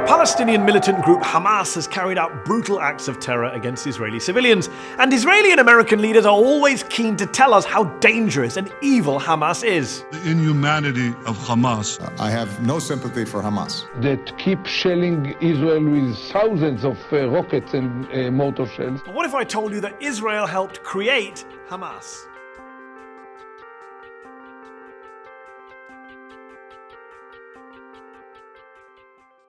Palestinian militant group Hamas has carried out brutal acts of terror against Israeli civilians, and Israeli and American leaders are always keen to tell us how dangerous and evil Hamas is. The inhumanity of Hamas. I have no sympathy for Hamas. That keep shelling Israel with thousands of rockets and mortar shells. But what if I told you that Israel helped create Hamas?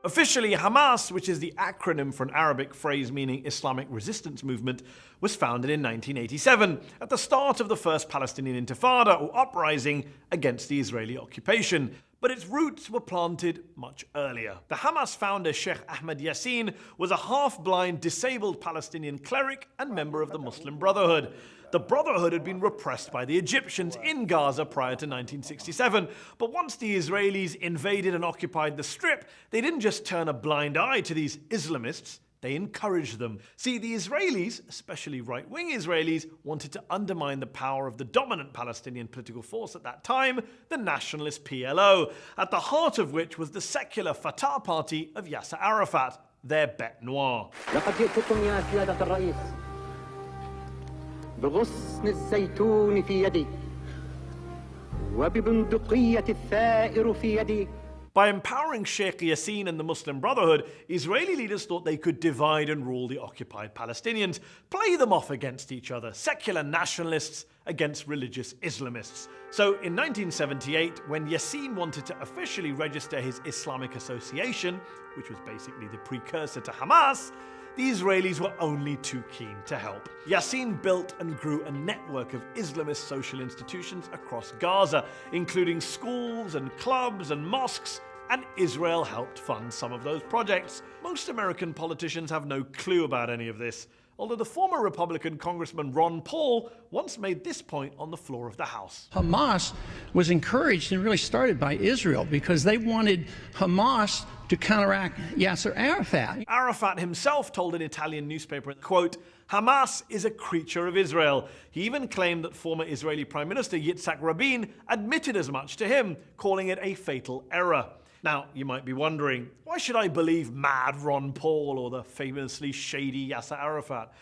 Officially, Hamas, which is the acronym for an Arabic phrase meaning Islamic Resistance Movement, was founded in 1987, at the start of the first Palestinian Intifada, or uprising, against the Israeli occupation. But its roots were planted much earlier. The Hamas founder Sheikh Ahmed Yassin was a half-blind, disabled Palestinian cleric and member of the Muslim Brotherhood. The Brotherhood had been repressed by the Egyptians in Gaza prior to 1967, but once the Israelis invaded and occupied the Strip, they didn't just turn a blind eye to these Islamists, they encouraged them. See, the Israelis, especially right-wing Israelis, wanted to undermine the power of the dominant Palestinian political force at that time, the nationalist PLO, at the heart of which was the secular Fatah party of Yasser Arafat, their bête noire. بغصن الزيتون في يدي وببندقية الثائر في يدي. By empowering Sheikh Yassin and the Muslim Brotherhood, Israeli leaders thought they could divide and rule the occupied Palestinians, play them off against each other, secular nationalists against religious Islamists. So in 1978, when Yassin wanted to officially register his Islamic Association, which was basically the precursor to Hamas, the Israelis were only too keen to help. Yassin built and grew a network of Islamist social institutions across Gaza, including schools and clubs and mosques, and Israel helped fund some of those projects. Most American politicians have no clue about any of this, although the former Republican Congressman Ron Paul once made this point on the floor of the House. Hamas was encouraged and really started by Israel because they wanted Hamas to counteract Yasser Arafat. Arafat himself told an Italian newspaper, quote, "Hamas is a creature of Israel." He even claimed that former Israeli Prime Minister Yitzhak Rabin admitted as much to him, calling it a fatal error. Now, you might be wondering, why should I believe mad Ron Paul or the famously shady Yasser Arafat?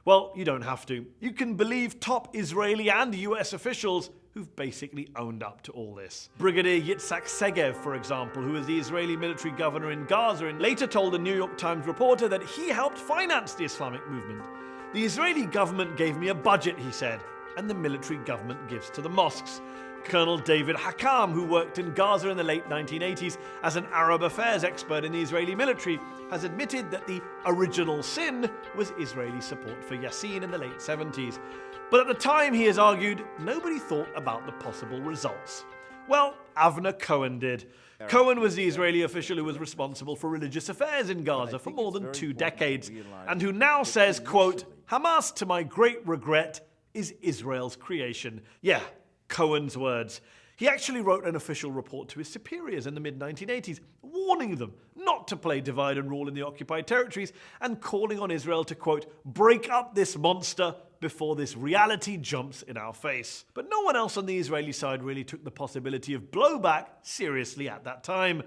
Well, you don't have to. You can believe top Israeli and US officials who've basically owned up to all this. Brigadier Yitzhak Segev, for example, who was the Israeli military governor in Gaza, and later told a New York Times reporter that he helped finance the Islamic movement. "The Israeli government gave me a budget," he said, "and the military government gives to the mosques." Colonel David Hakam, who worked in Gaza in the late 1980s as an Arab affairs expert in the Israeli military, has admitted that the original sin was Israeli support for Yassin in the late 70s. But at the time, he has argued, nobody thought about the possible results. Well, Avner Cohen did. Cohen was the Israeli official who was responsible for religious affairs in Gaza for more than 2 decades, and who now says, quote, "Hamas, to my great regret, is Israel's creation." Yeah, Cohen's words. He actually wrote an official report to his superiors in the mid-1980s, warning them not to play divide and rule in the occupied territories and calling on Israel to, quote, "break up this monster before this reality jumps in our face." But no one else on the Israeli side really took the possibility of blowback seriously at that time.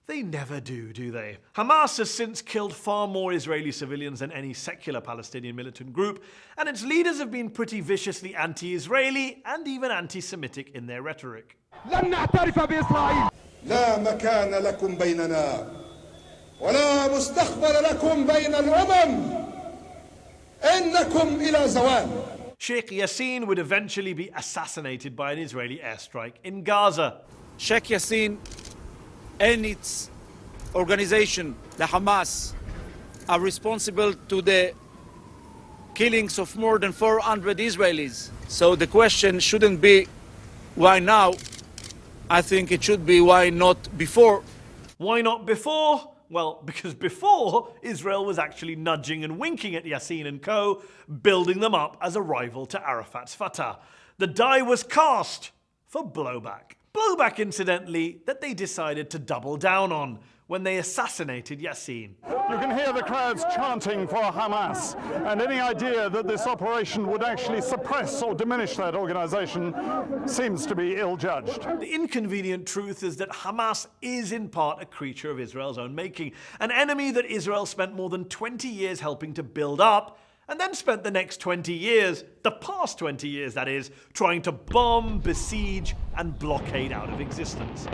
They never do they? Hamas has since killed far more Israeli civilians than any secular Palestinian militant group, and its leaders have been pretty viciously anti-Israeli and even anti-Semitic in their rhetoric. لن نعترف بإسرائيل. لا مكان لكم بيننا ولا مستقبل لكم بين الأمم إنكم إلى زوال. Sheikh Yassin would eventually be assassinated by an Israeli airstrike in Gaza. Sheikh Yassin and its organization, the Hamas, are responsible to the killings of more than 400 Israelis. So the question shouldn't be why now. I think it should be why not before. Why not before? Well, because before, Israel was actually nudging and winking at Yassin and co., building them up as a rival to Arafat's Fatah. The die was cast for blowback. Blowback, incidentally, that they decided to double down on when they assassinated Yassin. You can hear the crowds chanting for Hamas, and any idea that this operation would actually suppress or diminish that organization seems to be ill-judged. The inconvenient truth is that Hamas is in part a creature of Israel's own making, an enemy that Israel spent more than 20 years helping to build up, and then spent the next 20 years, the past 20 years that is, trying to bomb, besiege, and blockade out of existence.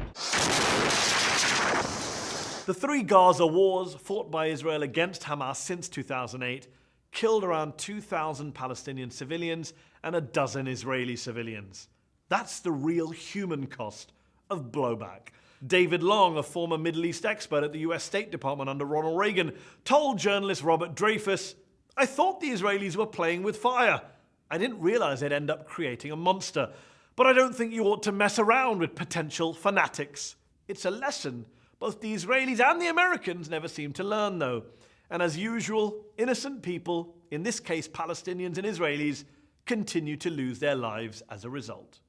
The 3 Gaza wars fought by Israel against Hamas since 2008 killed around 2,000 Palestinian civilians and a dozen Israeli civilians. That's the real human cost of blowback. David Long, a former Middle East expert at the US State Department under Ronald Reagan, told journalist Robert Dreyfus, "I thought the Israelis were playing with fire. I didn't realize they'd end up creating a monster. But I don't think you ought to mess around with potential fanatics. It's a lesson both the Israelis and the Americans never seem to learn, though. And as usual, innocent people, in this case Palestinians and Israelis, continue to lose their lives as a result."